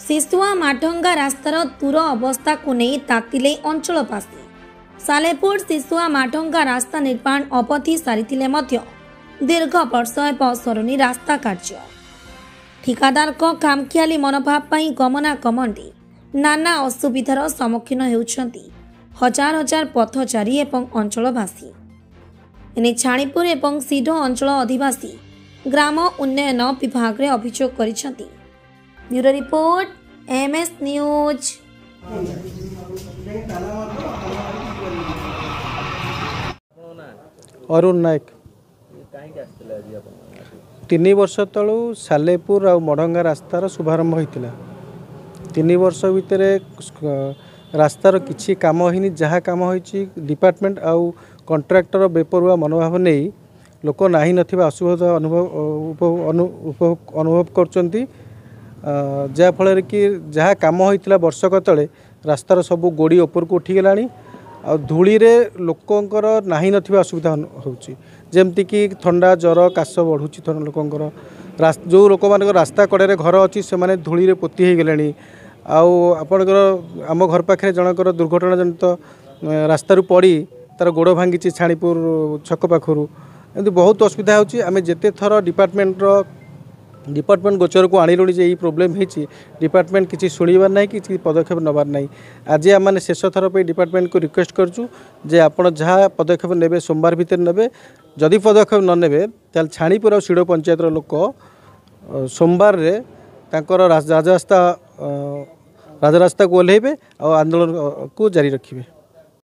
सिसुआ माठंगा रास्तार दूर अवस्था को नहीं तातिले अंचलवासी। सालेपुर सिसुआ माठंगा रास्ता निर्माण अवधि सारी दीर्घ वर्ष सरुनी रास्ता कार्य ठिकादार को कामखियाली मनोभाव पर गमनागमन नाना असुविधार सम्मुखीन होउछंती हजार हजार पथचारी एवं अंचलवासी। एने छाणीपुर एवं सीडो अंचल अधिवासी ग्राम उन्नयन विभाग रे अभियोग करिसेंती। Bureau report MS news. Arun Nayak 3 वर्ष तलू सालेपुर आ मढ़ंगा रास्तार शुभारंभ होता। 3 वर्ष भितर रास्तार किसी काम होनी जहाँ काम हो डिपार्टमेंट आउ कंट्राक्टर बेपरुआ मनोभाव नहीं लोक नाही नथिबा असुविधा अनुभव करचंती। जाफल कि जहाँ कम होता वर्षक तले रास्तार सब गोड़ी ऊपर को उठीगलानी आ धूली रे लोकंकर नाही नथिबा असुविधा होउची जेमती कि ठंडा जर काश बढ़ुची लोकंकर जो लोक मान रास्ता कड़े घर अच्छी से माने धूली रे पोती हो गले। आपणकर आम घर पाखे जनकर दुर्घटना जनित रास्तार पड़ी तार गोड़ भांगी छाणीपुर छक पाखु एमती बहुत असुविधा होची। आमे जेते थर डिपार्टमेंट गोचर को आणिलुणी जे प्रोब्लेम होती डिपार्टमेंट किसी शुणवार ना कि पदक्षेप नबार ना। आज आम शेष थर पे डिपार्टमेंट को रिक्वेस्ट करचु जे आपण जहाँ पदक्षेप नेबे सोमवार भितर नेबे जदि पदक्षेप न नेबे ताल छाणीपुर और सीडो पंचायत लोक सोमवार रे तांकर राजरास्ता को ओह्लैबे और आंदोलन को जारी रखिबे।